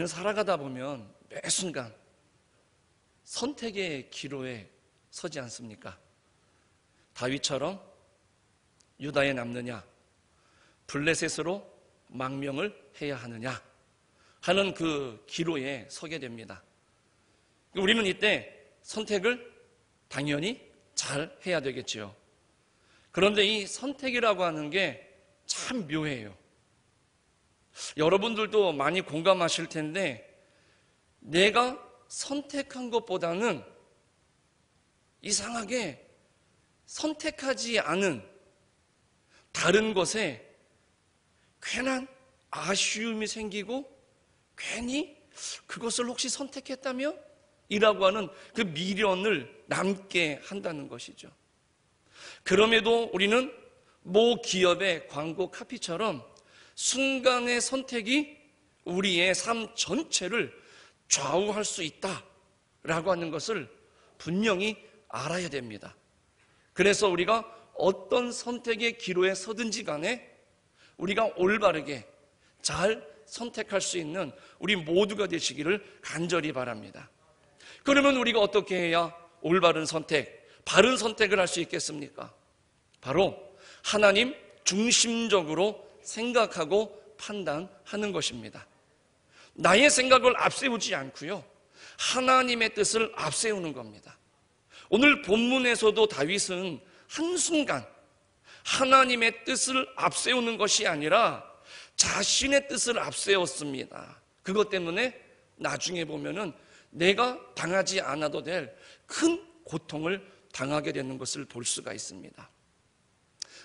우리는 살아가다 보면 매 순간 선택의 기로에 서지 않습니까? 다윗처럼 유다에 남느냐, 블레셋으로 망명을 해야 하느냐 하는 그 기로에 서게 됩니다. 우리는 이때 선택을 당연히 잘 해야 되겠지요. 그런데 이 선택이라고 하는 게 참 묘해요. 여러분들도 많이 공감하실 텐데, 내가 선택한 것보다는 이상하게 선택하지 않은 다른 것에 괜한 아쉬움이 생기고, 괜히 그것을 혹시 선택했다며? 이라고 하는 그 미련을 남게 한다는 것이죠. 그럼에도 우리는 모 기업의 광고 카피처럼 순간의 선택이 우리의 삶 전체를 좌우할 수 있다라고 하는 것을 분명히 알아야 됩니다. 그래서 우리가 어떤 선택의 기로에 서든지 간에 우리가 올바르게 잘 선택할 수 있는 우리 모두가 되시기를 간절히 바랍니다. 그러면 우리가 어떻게 해야 올바른 선택, 바른 선택을 할 수 있겠습니까? 바로 하나님 중심적으로 생각하고 판단하는 것입니다. 나의 생각을 앞세우지 않고요, 하나님의 뜻을 앞세우는 겁니다. 오늘 본문에서도 다윗은 한순간 하나님의 뜻을 앞세우는 것이 아니라 자신의 뜻을 앞세웠습니다. 그것 때문에 나중에 보면은 내가 당하지 않아도 될 큰 고통을 당하게 되는 것을 볼 수가 있습니다.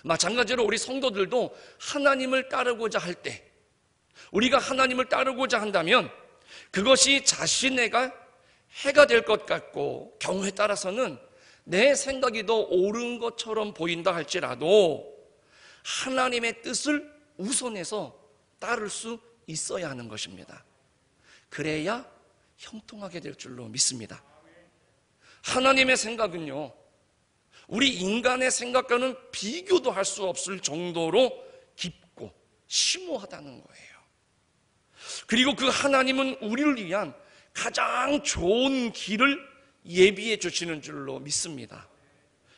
마찬가지로 우리 성도들도 하나님을 따르고자 할 때, 우리가 하나님을 따르고자 한다면 그것이 자신에게 해가 될 것 같고, 경우에 따라서는 내 생각이 더 옳은 것처럼 보인다 할지라도 하나님의 뜻을 우선해서 따를 수 있어야 하는 것입니다. 그래야 형통하게 될 줄로 믿습니다. 하나님의 생각은요, 우리 인간의 생각과는 비교도 할 수 없을 정도로 깊고 심오하다는 거예요. 그리고 그 하나님은 우리를 위한 가장 좋은 길을 예비해 주시는 줄로 믿습니다.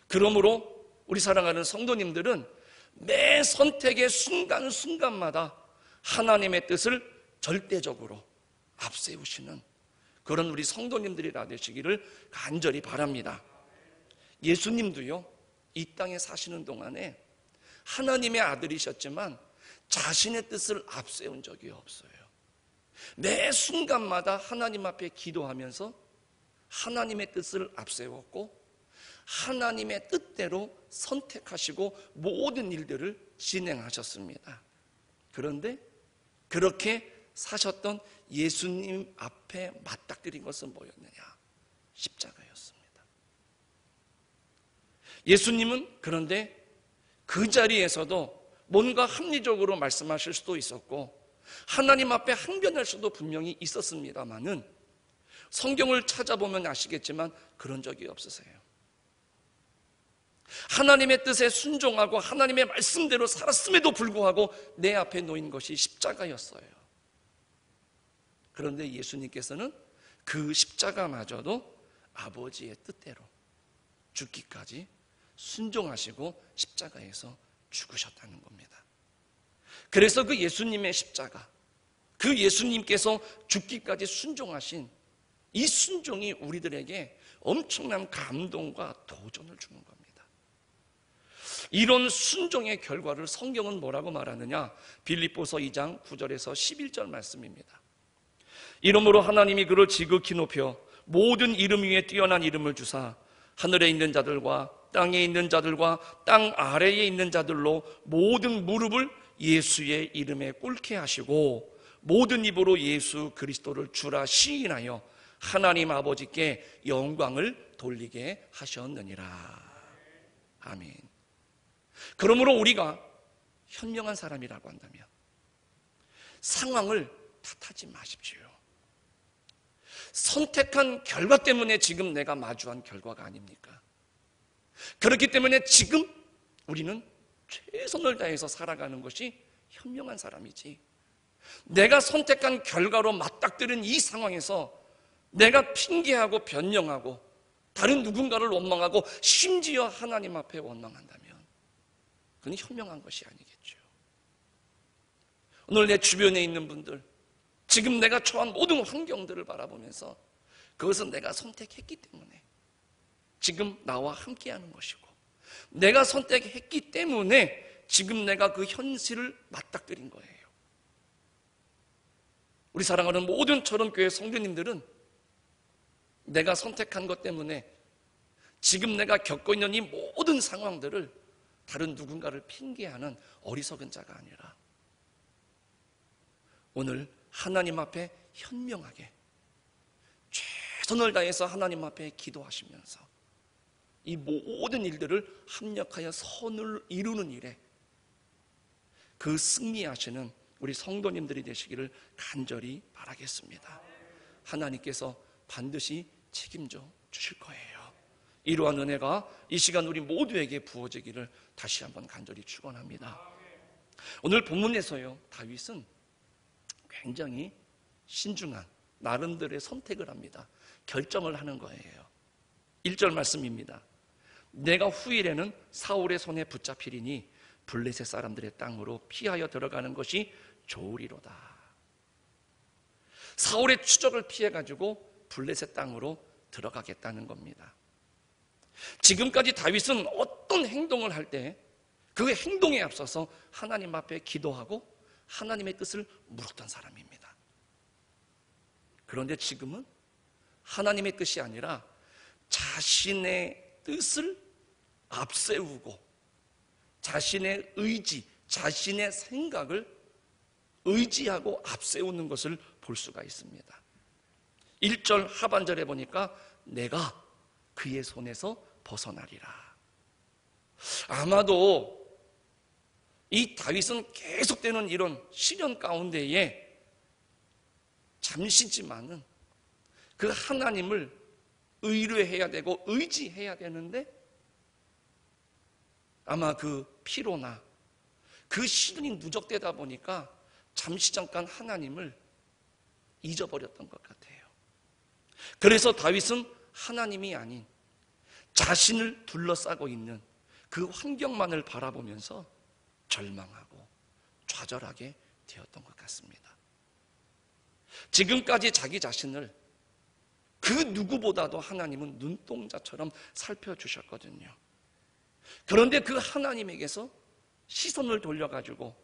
그러므로 우리 사랑하는 성도님들은 매 선택의 순간순간마다 하나님의 뜻을 절대적으로 앞세우시는 그런 우리 성도님들이라 되시기를 간절히 바랍니다. 예수님도요, 이 땅에 사시는 동안에 하나님의 아들이셨지만 자신의 뜻을 앞세운 적이 없어요. 매 순간마다 하나님 앞에 기도하면서 하나님의 뜻을 앞세웠고, 하나님의 뜻대로 선택하시고 모든 일들을 진행하셨습니다. 그런데 그렇게 사셨던 예수님 앞에 맞닥뜨린 것은 뭐였느냐? 십자가였습니다. 예수님은 그런데 그 자리에서도 뭔가 합리적으로 말씀하실 수도 있었고, 하나님 앞에 항변할 수도 분명히 있었습니다만은 성경을 찾아보면 아시겠지만 그런 적이 없으세요. 하나님의 뜻에 순종하고 하나님의 말씀대로 살았음에도 불구하고 내 앞에 놓인 것이 십자가였어요. 그런데 예수님께서는 그 십자가마저도 아버지의 뜻대로 죽기까지 순종하시고 십자가에서 죽으셨다는 겁니다. 그래서 그 예수님의 십자가, 그 예수님께서 죽기까지 순종하신 이 순종이 우리들에게 엄청난 감동과 도전을 주는 겁니다. 이런 순종의 결과를 성경은 뭐라고 말하느냐? 빌립보서 2장 9절에서 11절 말씀입니다. 이러므로 하나님이 그를 지극히 높여 모든 이름 위에 뛰어난 이름을 주사 하늘에 있는 자들과 땅에 있는 자들과 땅 아래에 있는 자들로 모든 무릎을 예수의 이름에 꿇게 하시고 모든 입으로 예수 그리스도를 주라 시인하여 하나님 아버지께 영광을 돌리게 하셨느니라. 아멘. 그러므로 우리가 현명한 사람이라고 한다면 상황을 탓하지 마십시오. 선택한 결과 때문에 지금 내가 마주한 결과가 아닙니까? 그렇기 때문에 지금 우리는 최선을 다해서 살아가는 것이 현명한 사람이지, 내가 선택한 결과로 맞닥뜨린 이 상황에서 내가 핑계하고 변명하고 다른 누군가를 원망하고 심지어 하나님 앞에 원망한다면 그건 현명한 것이 아니겠죠. 오늘 내 주변에 있는 분들, 지금 내가 처한 모든 환경들을 바라보면서 그것은 내가 선택했기 때문에 지금 나와 함께하는 것이고, 내가 선택했기 때문에 지금 내가 그 현실을 맞닥뜨린 거예요. 우리 사랑하는 모든 철원교회 성도님들은 내가 선택한 것 때문에 지금 내가 겪고 있는 이 모든 상황들을 다른 누군가를 핑계하는 어리석은 자가 아니라 오늘 하나님 앞에 현명하게 최선을 다해서 하나님 앞에 기도하시면서 이 모든 일들을 합력하여 선을 이루는 일에 그 승리하시는 우리 성도님들이 되시기를 간절히 바라겠습니다. 하나님께서 반드시 책임져 주실 거예요. 이러한 은혜가 이 시간 우리 모두에게 부어지기를 다시 한번 간절히 축원합니다. 오늘 본문에서요, 다윗은 굉장히 신중한 나름대로의 선택을 합니다. 결정을 하는 거예요. 1절 말씀입니다. 내가 후일에는 사울의 손에 붙잡히리니 블레셋 사람들의 땅으로 피하여 들어가는 것이 좋으리로다. 사울의 추적을 피해가지고 블레셋 땅으로 들어가겠다는 겁니다. 지금까지 다윗은 어떤 행동을 할 때 그 행동에 앞서서 하나님 앞에 기도하고 하나님의 뜻을 물었던 사람입니다. 그런데 지금은 하나님의 뜻이 아니라 자신의 뜻을 앞세우고 자신의 의지, 자신의 생각을 의지하고 앞세우는 것을 볼 수가 있습니다. 1절 하반절에 보니까 내가 그의 손에서 벗어나리라. 아마도 이 다윗은 계속되는 이런 시련 가운데에 잠시지만은 그 하나님을 의뢰해야 되고 의지해야 되는데 아마 그 피로나 그 시련이 누적되다 보니까 잠시 잠깐 하나님을 잊어버렸던 것 같아요. 그래서 다윗은 하나님이 아닌 자신을 둘러싸고 있는 그 환경만을 바라보면서 절망하고 좌절하게 되었던 것 같습니다. 지금까지 자기 자신을 그 누구보다도 하나님은 눈동자처럼 살펴주셨거든요. 그런데 그 하나님에게서 시선을 돌려가지고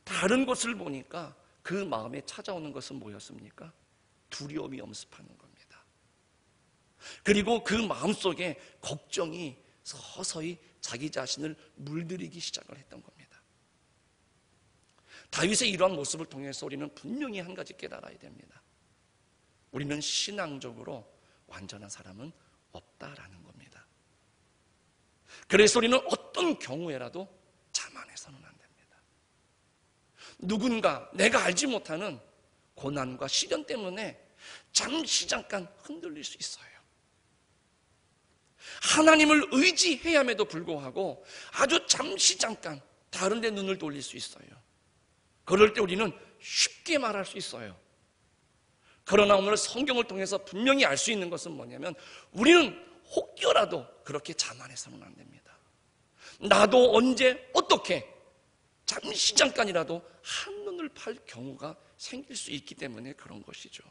다른 것을 보니까 그 마음에 찾아오는 것은 뭐였습니까? 두려움이 엄습하는 겁니다. 그리고 그 마음속에 걱정이 서서히 자기 자신을 물들이기 시작을 했던 겁니다. 다윗의 이러한 모습을 통해서 우리는 분명히 한 가지 깨달아야 됩니다. 우리는 신앙적으로 완전한 사람은 없다라는 겁니다. 그래서 우리는 어떤 경우에라도 자만해서는 안 됩니다. 누군가 내가 알지 못하는 고난과 시련 때문에 잠시 잠깐 흔들릴 수 있어요. 하나님을 의지해야함에도 불구하고 아주 잠시 잠깐 다른 데 눈을 돌릴 수 있어요. 그럴 때 우리는 쉽게 말할 수 있어요. 그러나 오늘 성경을 통해서 분명히 알 수 있는 것은 뭐냐면 우리는 혹여라도 그렇게 자만해서는 안 됩니다. 나도 언제 어떻게 잠시 잠깐이라도 한눈을 팔 경우가 생길 수 있기 때문에 그런 것이죠.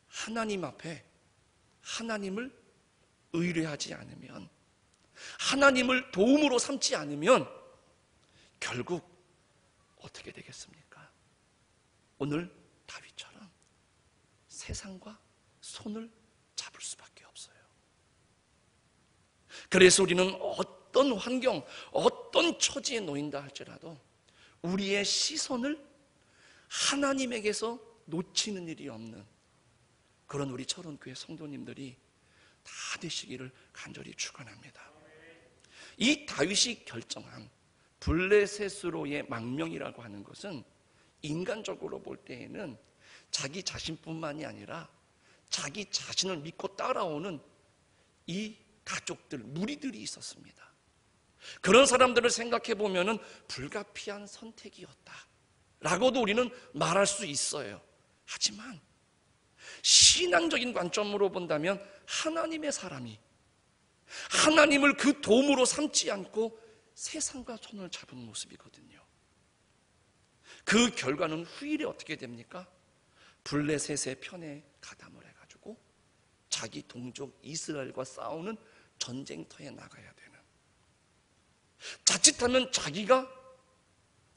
하나님 앞에 하나님을 의뢰하지 않으면, 하나님을 도움으로 삼지 않으면 결국 어떻게 되겠습니까? 오늘 다윗처럼 세상과 손을 잡을 수밖에 없어요. 그래서 우리는 어떤 환경, 어떤 처지에 놓인다 할지라도 우리의 시선을 하나님에게서 놓치는 일이 없는 그런 우리 철원교회 성도님들이 다 되시기를 간절히 축원합니다. 이 다윗이 결정한 블레셋으로의 망명이라고 하는 것은 인간적으로 볼 때에는 자기 자신뿐만이 아니라 자기 자신을 믿고 따라오는 이 가족들, 무리들이 있었습니다. 그런 사람들을 생각해 보면은 불가피한 선택이었다 라고도 우리는 말할 수 있어요. 하지만 신앙적인 관점으로 본다면 하나님의 사람이 하나님을 그 도움으로 삼지 않고 세상과 손을 잡은 모습이거든요. 그 결과는 후일에 어떻게 됩니까? 블레셋의 편에 가담을 해가지고 자기 동족 이스라엘과 싸우는 전쟁터에 나가야 되는, 자칫하면 자기가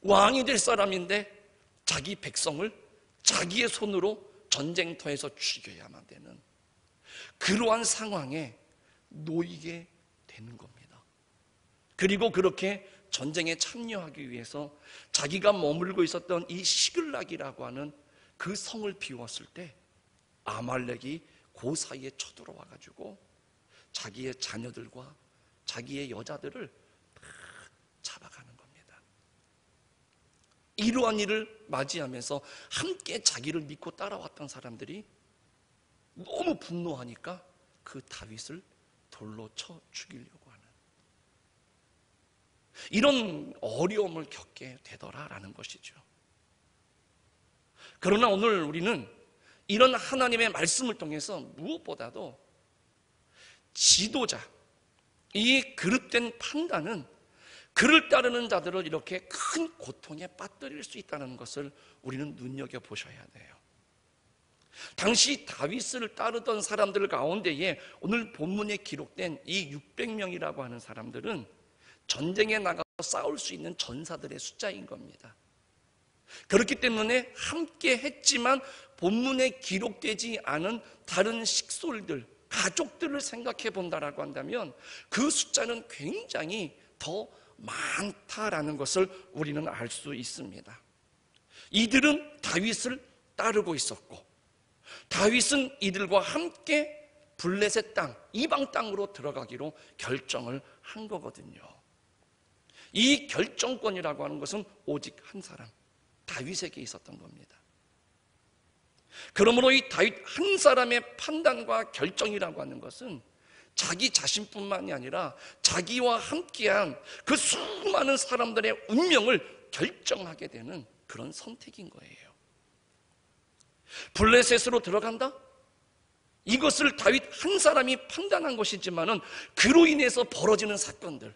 왕이 될 사람인데 자기 백성을 자기의 손으로 전쟁터에서 죽여야만 되는 그러한 상황에 놓이게 되는 겁니다. 그리고 그렇게 전쟁에 참여하기 위해서 자기가 머물고 있었던 이 시글락이라고 하는 그 성을 비웠을 때 아말렉이 그 사이에 쳐들어와 가지고 자기의 자녀들과 자기의 여자들을 다 잡아가는 겁니다. 이러한 일을 맞이하면서 함께 자기를 믿고 따라왔던 사람들이 너무 분노하니까 그 다윗을 돌로 쳐 죽이려고 하는 이런 어려움을 겪게 되더라라는 것이죠. 그러나 오늘 우리는 이런 하나님의 말씀을 통해서 무엇보다도 지도자, 이 그릇된 판단은 그를 따르는 자들을 이렇게 큰 고통에 빠뜨릴 수 있다는 것을 우리는 눈여겨보셔야 돼요. 당시 다윗을 따르던 사람들 가운데에 오늘 본문에 기록된 이 600명이라고 하는 사람들은 전쟁에 나가서 싸울 수 있는 전사들의 숫자인 겁니다. 그렇기 때문에 함께 했지만 본문에 기록되지 않은 다른 식솔들, 가족들을 생각해 본다라고 한다면 그 숫자는 굉장히 더 많다라는 것을 우리는 알 수 있습니다. 이들은 다윗을 따르고 있었고 다윗은 이들과 함께 블레셋 땅, 이방 땅으로 들어가기로 결정을 한 거거든요. 이 결정권이라고 하는 것은 오직 한 사람, 다윗에게 있었던 겁니다. 그러므로 이 다윗 한 사람의 판단과 결정이라고 하는 것은 자기 자신뿐만이 아니라 자기와 함께한 그 수많은 사람들의 운명을 결정하게 되는 그런 선택인 거예요. 블레셋으로 들어간다? 이것을 다윗 한 사람이 판단한 것이지만은 그로 인해서 벌어지는 사건들,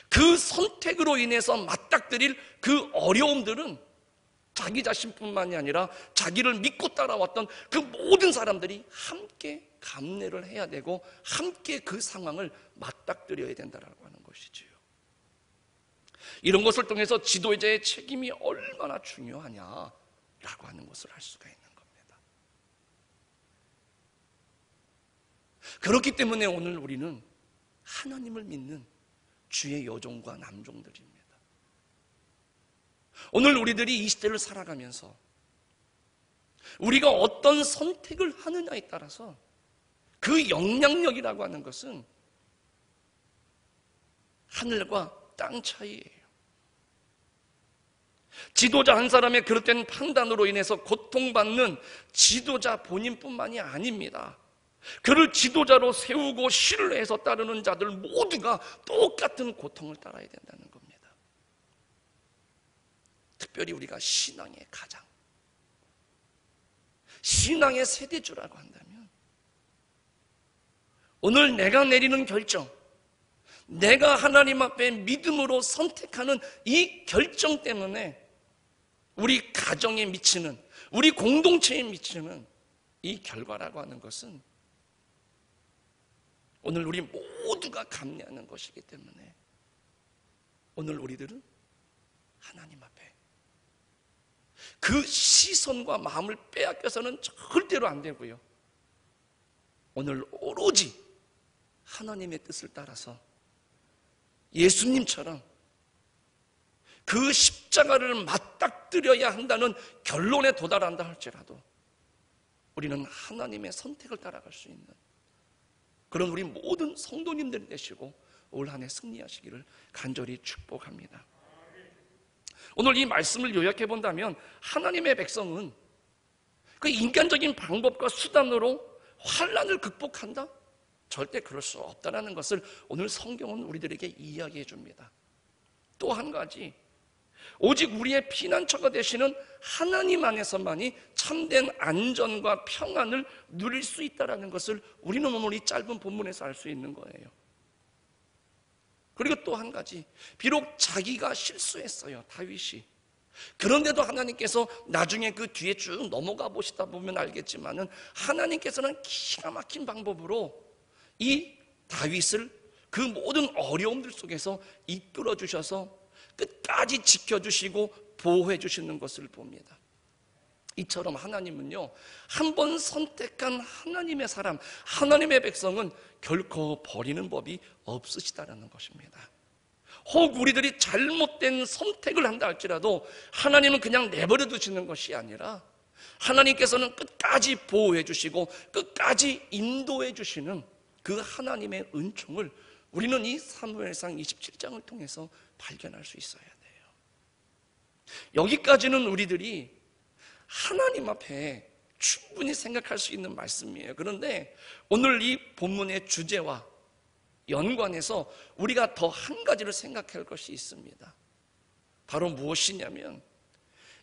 그 선택으로 인해서 맞닥뜨릴 그 어려움들은 자기 자신뿐만이 아니라 자기를 믿고 따라왔던 그 모든 사람들이 함께 감내를 해야 되고 함께 그 상황을 맞닥뜨려야 된다라고 하는 것이지요. 이런 것을 통해서 지도자의 책임이 얼마나 중요하냐라고 하는 것을 알 수가 있는 겁니다. 그렇기 때문에 오늘 우리는 하나님을 믿는 주의 여종과 남종들입니다. 오늘 우리들이 이 시대를 살아가면서 우리가 어떤 선택을 하느냐에 따라서 그 영향력이라고 하는 것은 하늘과 땅 차이예요. 지도자 한 사람의 그릇된 판단으로 인해서 고통받는 지도자 본인뿐만이 아닙니다. 그를 지도자로 세우고 신뢰해서 따르는 자들 모두가 똑같은 고통을 따라야 된다는 겁니다. 특별히 우리가 신앙의 가장, 신앙의 세대주라고 한다면 오늘 내가 내리는 결정, 내가 하나님 앞에 믿음으로 선택하는 이 결정 때문에 우리 가정에 미치는, 우리 공동체에 미치는 이 결과라고 하는 것은 오늘 우리 모두가 감내하는 것이기 때문에 오늘 우리들은 하나님 앞에 그 시선과 마음을 빼앗겨서는 절대로 안 되고요. 오늘 오로지 하나님의 뜻을 따라서 예수님처럼 그 십자가를 맞닥뜨려야 한다는 결론에 도달한다 할지라도 우리는 하나님의 선택을 따라갈 수 있는 그런 우리 모든 성도님들이 되시고 올 한 해 승리하시기를 간절히 축복합니다. 오늘 이 말씀을 요약해 본다면 하나님의 백성은 그 인간적인 방법과 수단으로 환난을 극복한다? 절대 그럴 수 없다는 것을 오늘 성경은 우리들에게 이야기해 줍니다. 또 한 가지, 오직 우리의 피난처가 되시는 하나님 안에서만이 참된 안전과 평안을 누릴 수 있다는 것을 우리는 오늘 이 짧은 본문에서 알 수 있는 거예요. 그리고 또 한 가지, 비록 자기가 실수했어요, 다윗이. 그런데도 하나님께서 나중에 그 뒤에 쭉 넘어가 보시다 보면 알겠지만은 하나님께서는 기가 막힌 방법으로 이 다윗을 그 모든 어려움들 속에서 이끌어 주셔서 끝까지 지켜주시고 보호해 주시는 것을 봅니다. 이처럼 하나님은요, 한 번 선택한 하나님의 사람, 하나님의 백성은 결코 버리는 법이 없으시다는 것입니다. 혹 우리들이 잘못된 선택을 한다 할지라도 하나님은 그냥 내버려 두시는 것이 아니라 하나님께서는 끝까지 보호해 주시고 끝까지 인도해 주시는 그 하나님의 은총을 우리는 이 사무엘상 27장을 통해서 발견할 수 있어야 돼요. 여기까지는 우리들이 하나님 앞에 충분히 생각할 수 있는 말씀이에요. 그런데 오늘 이 본문의 주제와 연관해서 우리가 더 한 가지를 생각할 것이 있습니다. 바로 무엇이냐면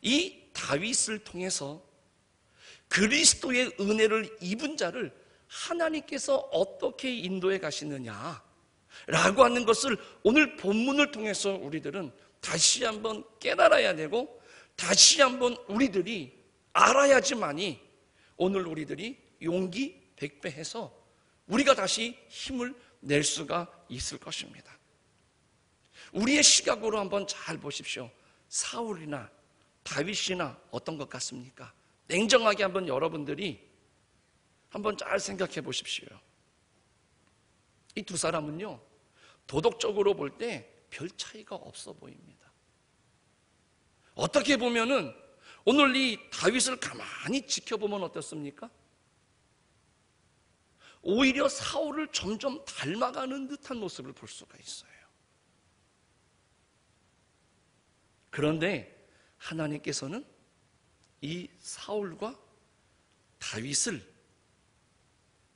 이 다윗을 통해서 그리스도의 은혜를 입은 자를 하나님께서 어떻게 인도해 가시느냐 라고 하는 것을 오늘 본문을 통해서 우리들은 다시 한번 깨달아야 되고 다시 한번 우리들이 알아야지만이 오늘 우리들이 용기 백배해서 우리가 다시 힘을 낼 수가 있을 것입니다. 우리의 시각으로 한번 잘 보십시오. 사울이나 다윗이나 어떤 것 같습니까? 냉정하게 한번 여러분들이 한번 잘 생각해 보십시오. 이 두 사람은요, 도덕적으로 볼 때 별 차이가 없어 보입니다. 어떻게 보면은 오늘 이 다윗을 가만히 지켜보면 어떻습니까? 오히려 사울을 점점 닮아가는 듯한 모습을 볼 수가 있어요. 그런데 하나님께서는 이 사울과 다윗을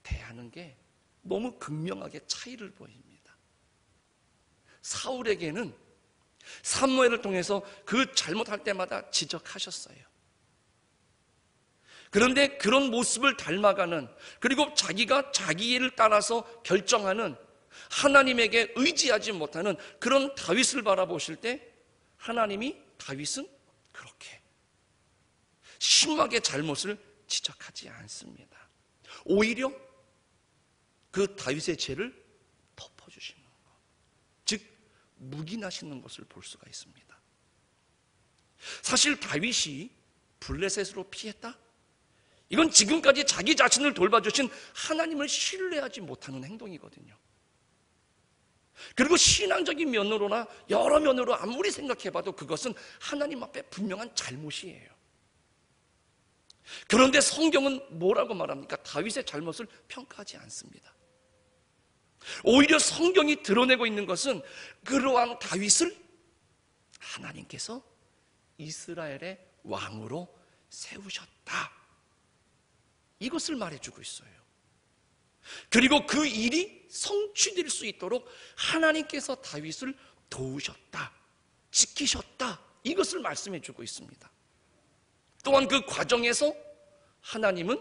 대하는 게 너무 극명하게 차이를 보입니다. 사울에게는 사무엘을 통해서 그 잘못할 때마다 지적하셨어요. 그런데 그런 모습을 닮아가는, 그리고 자기가 자기 일을 따라서 결정하는, 하나님에게 의지하지 못하는 그런 다윗을 바라보실 때 하나님이 다윗은 그렇게 심하게 잘못을 지적하지 않습니다. 오히려 그 다윗의 죄를 덮어주시는 것, 즉 묵인하시는 것을 볼 수가 있습니다. 사실 다윗이 블레셋으로 피했다? 이건 지금까지 자기 자신을 돌봐주신 하나님을 신뢰하지 못하는 행동이거든요. 그리고 신앙적인 면으로나 여러 면으로 아무리 생각해봐도 그것은 하나님 앞에 분명한 잘못이에요. 그런데 성경은 뭐라고 말합니까? 다윗의 잘못을 평가하지 않습니다. 오히려 성경이 드러내고 있는 것은 그러한 다윗을 하나님께서 이스라엘의 왕으로 세우셨다, 이것을 말해주고 있어요. 그리고 그 일이 성취될 수 있도록 하나님께서 다윗을 도우셨다, 지키셨다, 이것을 말씀해주고 있습니다. 또한 그 과정에서 하나님은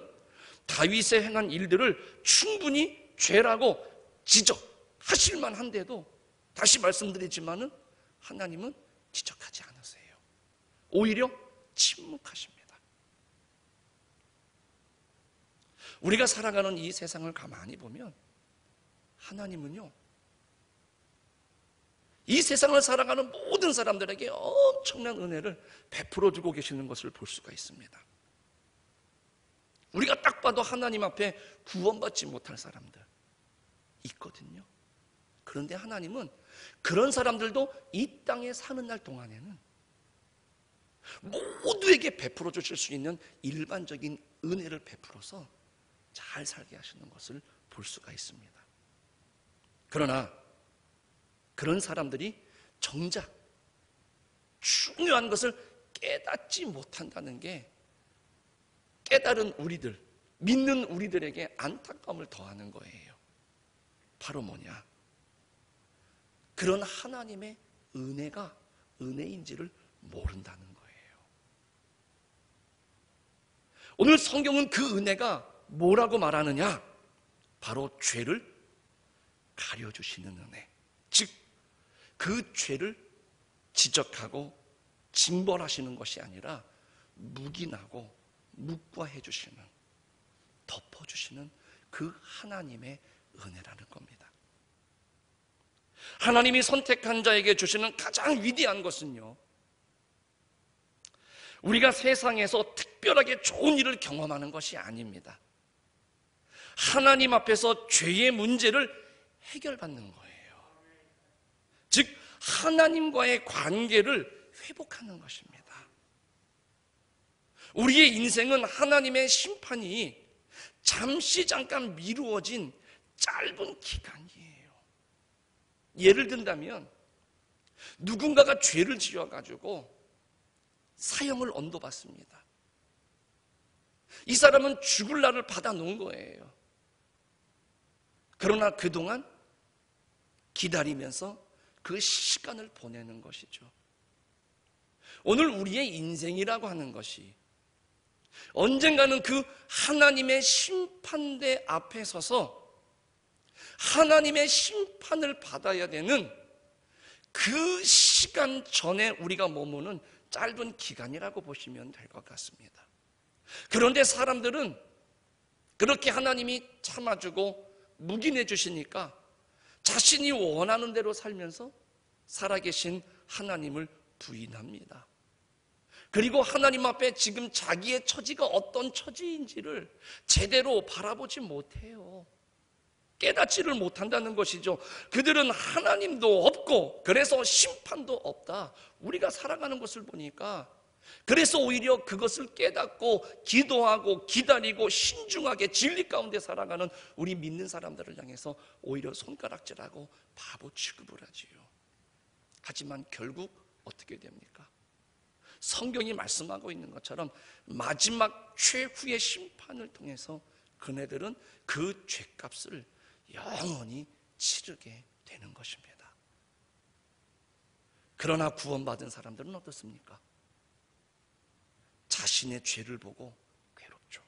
다윗의 행한 일들을 충분히 죄라고 지적하실 만한데도 다시 말씀드리지만은 하나님은 지적하지 않으세요. 오히려 침묵하십니다. 우리가 살아가는 이 세상을 가만히 보면 하나님은요, 이 세상을 살아가는 모든 사람들에게 엄청난 은혜를 베풀어 주고 계시는 것을 볼 수가 있습니다. 우리가 딱 봐도 하나님 앞에 구원받지 못할 사람들 있거든요. 그런데 하나님은 그런 사람들도 이 땅에 사는 날 동안에는 모두에게 베풀어 주실 수 있는 일반적인 은혜를 베풀어서 잘 살게 하시는 것을 볼 수가 있습니다. 그러나 그런 사람들이 정작 중요한 것을 깨닫지 못한다는 게 깨달은 우리들, 믿는 우리들에게 안타까움을 더하는 거예요. 바로 뭐냐? 그런 하나님의 은혜가 은혜인지를 모른다는 거예요. 오늘 성경은 그 은혜가 뭐라고 말하느냐? 바로 죄를 가려주시는 은혜. 즉, 그 죄를 지적하고 징벌하시는 것이 아니라 묵인하고 묵과해 주시는, 덮어주시는 그 하나님의 은혜라는 겁니다. 하나님이 선택한 자에게 주시는 가장 위대한 것은요, 우리가 세상에서 특별하게 좋은 일을 경험하는 것이 아닙니다. 하나님 앞에서 죄의 문제를 해결받는 거예요. 즉, 하나님과의 관계를 회복하는 것입니다. 우리의 인생은 하나님의 심판이 잠시 잠깐 미루어진 짧은 기간이에요. 예를 든다면 누군가가 죄를 지어가지고 사형을 언도받습니다. 이 사람은 죽을 날을 받아놓은 거예요. 그러나 그동안 기다리면서 그 시간을 보내는 것이죠. 오늘 우리의 인생이라고 하는 것이 언젠가는 그 하나님의 심판대 앞에 서서 하나님의 심판을 받아야 되는 그 시간 전에 우리가 머무는 짧은 기간이라고 보시면 될 것 같습니다. 그런데 사람들은 그렇게 하나님이 참아주고 묵인해 주시니까 자신이 원하는 대로 살면서 살아계신 하나님을 부인합니다. 그리고 하나님 앞에 지금 자기의 처지가 어떤 처지인지를 제대로 바라보지 못해요. 깨닫지를 못한다는 것이죠. 그들은 하나님도 없고 그래서 심판도 없다. 우리가 살아가는 것을 보니까 그래서 오히려 그것을 깨닫고 기도하고 기다리고 신중하게 진리 가운데 살아가는 우리 믿는 사람들을 향해서 오히려 손가락질하고 바보 취급을 하지요. 하지만 결국 어떻게 됩니까? 성경이 말씀하고 있는 것처럼 마지막 최후의 심판을 통해서 그네들은 그 죄값을 영원히 치르게 되는 것입니다. 그러나 구원받은 사람들은 어떻습니까? 자신의 죄를 보고 괴롭죠.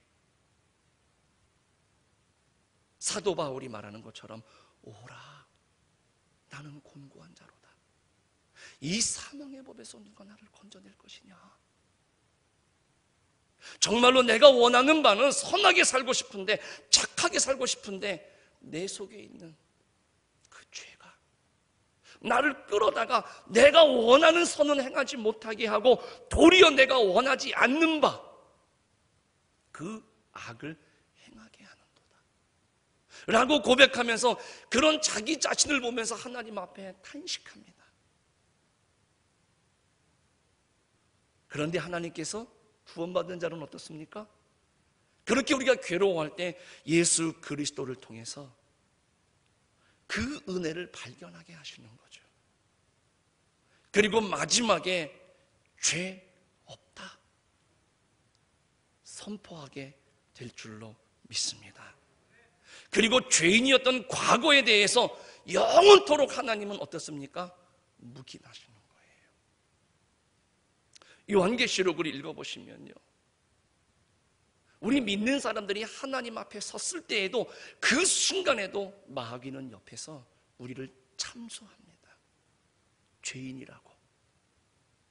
사도 바울이 말하는 것처럼 오라, 나는 곤고한 자로다. 이 사망의 법에서 누가 나를 건져낼 것이냐. 정말로 내가 원하는 바는 선하게 살고 싶은데, 착하게 살고 싶은데 내 속에 있는 그 죄가 나를 끌어다가 내가 원하는 선은 행하지 못하게 하고 도리어 내가 원하지 않는 바 그 악을 행하게 하는도다 라고 고백하면서 그런 자기 자신을 보면서 하나님 앞에 탄식합니다. 그런데 하나님께서 구원받은 자는 어떻습니까? 그렇게 우리가 괴로워할 때 예수 그리스도를 통해서 그 은혜를 발견하게 하시는 거죠. 그리고 마지막에 죄 없다 선포하게 될 줄로 믿습니다. 그리고 죄인이었던 과거에 대해서 영원토록 하나님은 어떻습니까? 묵인하시는 거예요. 요한계시록을 읽어보시면요, 우리 믿는 사람들이 하나님 앞에 섰을 때에도 그 순간에도 마귀는 옆에서 우리를 참소합니다. 죄인이라고,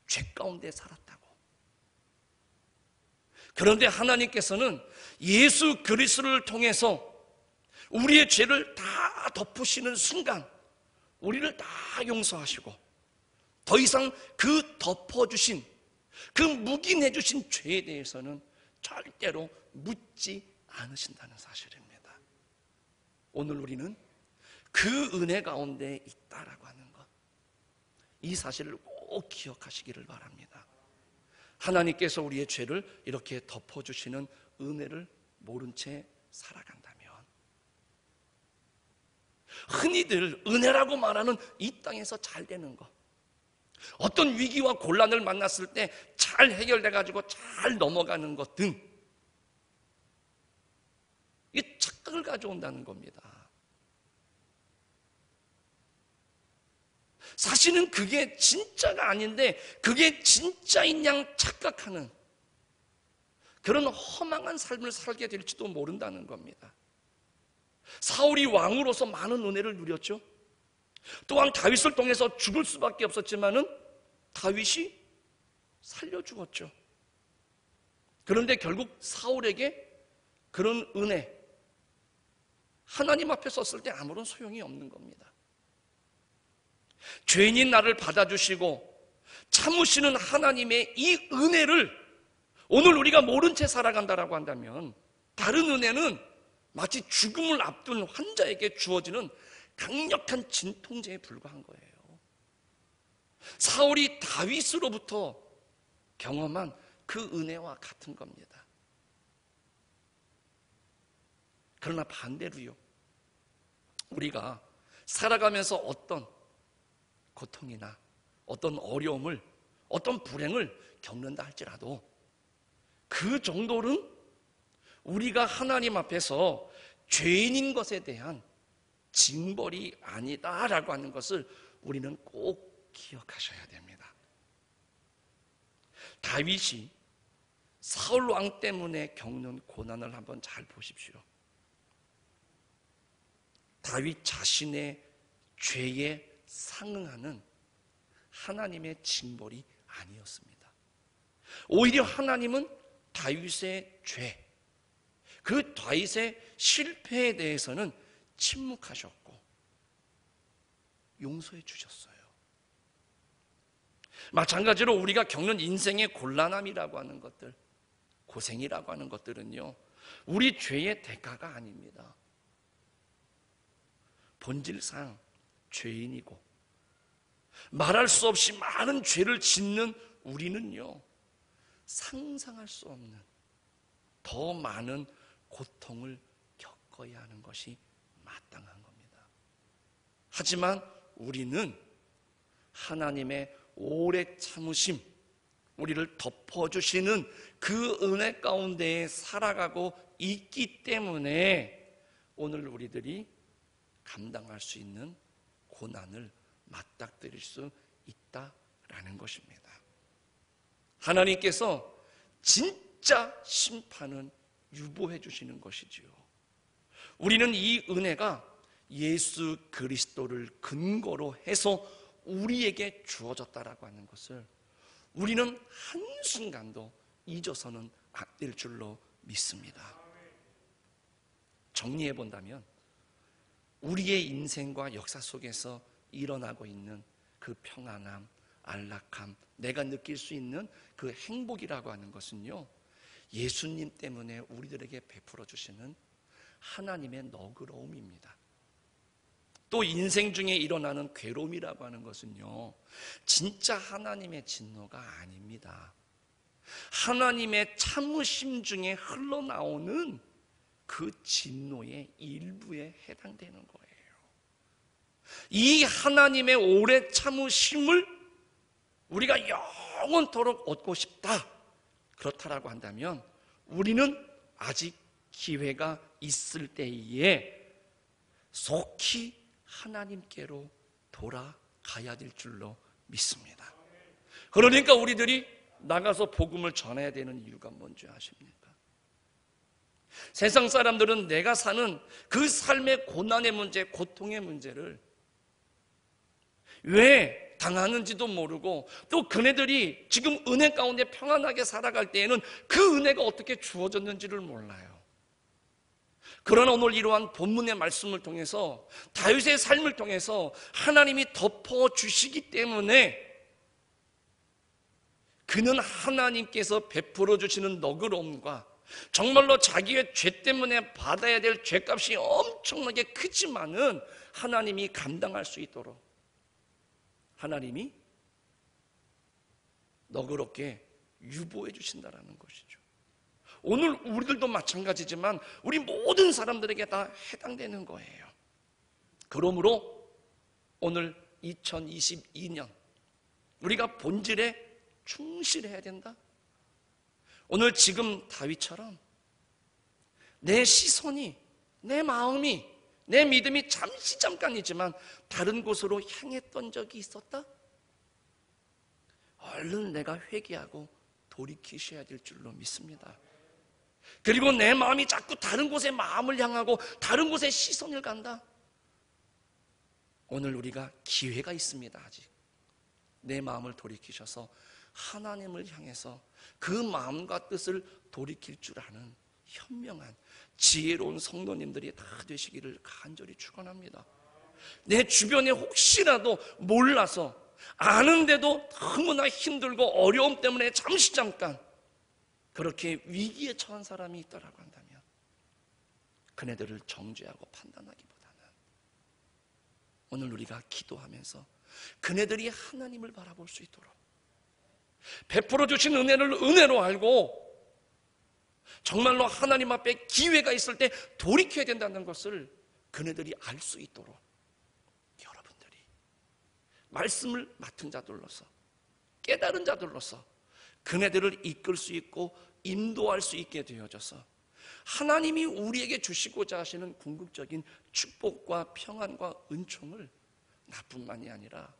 죄 가운데 살았다고. 그런데 하나님께서는 예수 그리스도를 통해서 우리의 죄를 다 덮으시는 순간 우리를 다 용서하시고 더 이상 그 덮어주신, 그 묵인해 주신 죄에 대해서는 절대로 묻지 않으신다는 사실입니다. 오늘 우리는 그 은혜 가운데 있다라고 하는 것, 이 사실을 꼭 기억하시기를 바랍니다. 하나님께서 우리의 죄를 이렇게 덮어주시는 은혜를 모른 채 살아간다면 흔히들 은혜라고 말하는 이 땅에서 잘 되는 것, 어떤 위기와 곤란을 만났을 때 잘 해결돼가지고 잘 넘어가는 것 등, 이 착각을 가져온다는 겁니다. 사실은 그게 진짜가 아닌데 그게 진짜인 양 착각하는 그런 허망한 삶을 살게 될지도 모른다는 겁니다. 사울이 왕으로서 많은 은혜를 누렸죠. 또한 다윗을 통해서 죽을 수밖에 없었지만은 다윗이 살려 죽었죠. 그런데 결국 사울에게 그런 은혜, 하나님 앞에 섰을 때 아무런 소용이 없는 겁니다. 죄인인 나를 받아주시고 참으시는 하나님의 이 은혜를 오늘 우리가 모른 채 살아간다라고 한다면 다른 은혜는 마치 죽음을 앞둔 환자에게 주어지는 강력한 진통제에 불과한 거예요. 사울이 다윗으로부터 경험한 그 은혜와 같은 겁니다. 그러나 반대로요, 우리가 살아가면서 어떤 고통이나 어떤 어려움을, 어떤 불행을 겪는다 할지라도 그 정도는 우리가 하나님 앞에서 죄인인 것에 대한 징벌이 아니다라고 하는 것을 우리는 꼭 기억하셔야 됩니다. 다윗이 사울 왕 때문에 겪는 고난을 한번 잘 보십시오. 다윗 자신의 죄에 상응하는 하나님의 징벌이 아니었습니다. 오히려 하나님은 다윗의 죄, 그 다윗의 실패에 대해서는 침묵하셨고 용서해 주셨어요. 마찬가지로 우리가 겪는 인생의 곤란함이라고 하는 것들, 고생이라고 하는 것들은요, 우리 죄의 대가가 아닙니다. 본질상 죄인이고 말할 수 없이 많은 죄를 짓는 우리는요, 상상할 수 없는 더 많은 고통을 겪어야 하는 것이 마땅한 겁니다. 하지만 우리는 하나님의 오래 참으심, 우리를 덮어주시는 그 은혜 가운데에 살아가고 있기 때문에 오늘 우리들이 감당할 수 있는 고난을 맞닥뜨릴 수 있다라는 것입니다. 하나님께서 진짜 심판은 유보해 주시는 것이지요. 우리는 이 은혜가 예수 그리스도를 근거로 해서 우리에게 주어졌다라고 하는 것을 우리는 한순간도 잊어서는 안 될 줄로 믿습니다. 정리해 본다면 우리의 인생과 역사 속에서 일어나고 있는 그 평안함, 안락함, 내가 느낄 수 있는 그 행복이라고 하는 것은요, 예수님 때문에 우리들에게 베풀어 주시는 하나님의 너그러움입니다. 또 인생 중에 일어나는 괴로움이라고 하는 것은요, 진짜 하나님의 진노가 아닙니다. 하나님의 참으심 중에 흘러나오는 그 진노의 일부에 해당되는 거예요. 이 하나님의 오래 참으심을 우리가 영원토록 얻고 싶다, 그렇다라고 한다면 우리는 아직 기회가 있을 때에 속히 하나님께로 돌아가야 될 줄로 믿습니다. 그러니까 우리들이 나가서 복음을 전해야 되는 이유가 뭔지 아십니까? 세상 사람들은 내가 사는 그 삶의 고난의 문제, 고통의 문제를 왜 당하는지도 모르고 또 그네들이 지금 은혜 가운데 평안하게 살아갈 때에는 그 은혜가 어떻게 주어졌는지를 몰라요. 그러나 오늘 이러한 본문의 말씀을 통해서 다윗의 삶을 통해서 하나님이 덮어주시기 때문에 그는 하나님께서 베풀어 주시는 너그러움과 정말로 자기의 죄 때문에 받아야 될 죄값이 엄청나게 크지만은 하나님이 감당할 수 있도록 하나님이 너그럽게 유보해 주신다는 것이죠. 오늘 우리들도 마찬가지지만 우리 모든 사람들에게 다 해당되는 거예요. 그러므로 오늘 2022년 우리가 본질에 충실해야 된다. 오늘 지금 다윗처럼 내 시선이, 내 마음이, 내 믿음이 잠깐이지만 다른 곳으로 향했던 적이 있었다? 얼른 내가 회개하고 돌이키셔야 될 줄로 믿습니다. 그리고 내 마음이 자꾸 다른 곳에 마음을 향하고 다른 곳에 시선을 간다? 오늘 우리가 기회가 있습니다. 아직 내 마음을 돌이키셔서 하나님을 향해서 그 마음과 뜻을 돌이킬 줄 아는 현명한 지혜로운 성도님들이 다 되시기를 간절히 축원합니다. 내 주변에 혹시라도 몰라서 아는데도 너무나 힘들고 어려움 때문에 잠깐 그렇게 위기에 처한 사람이 있다라고 한다면 그네들을 정죄하고 판단하기보다는 오늘 우리가 기도하면서 그네들이 하나님을 바라볼 수 있도록 베풀어 주신 은혜를 은혜로 알고 정말로 하나님 앞에 기회가 있을 때 돌이켜야 된다는 것을 그네들이 알 수 있도록 여러분들이 말씀을 맡은 자들로서 깨달은 자들로서 그네들을 이끌 수 있고 인도할 수 있게 되어져서 하나님이 우리에게 주시고자 하시는 궁극적인 축복과 평안과 은총을 나뿐만이 아니라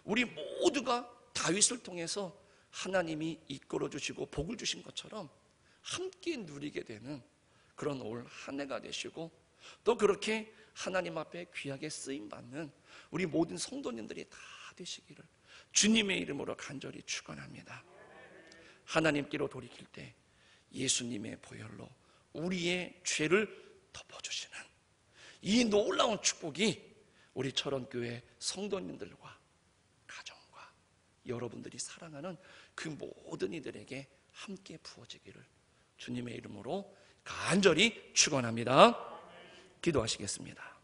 우리 모두가 다윗을 통해서 하나님이 이끌어 주시고 복을 주신 것처럼 함께 누리게 되는 그런 올 한 해가 되시고 또 그렇게 하나님 앞에 귀하게 쓰임받는 우리 모든 성도님들이 다 되시기를 주님의 이름으로 간절히 축원합니다. 하나님께로 돌이킬 때 예수님의 보혈로 우리의 죄를 덮어주시는 이 놀라운 축복이 우리 철원교회 성도님들과 가정과 여러분들이 사랑하는 그 모든 이들에게 함께 부어지기를 주님의 이름으로 간절히 축원합니다. 기도하시겠습니다.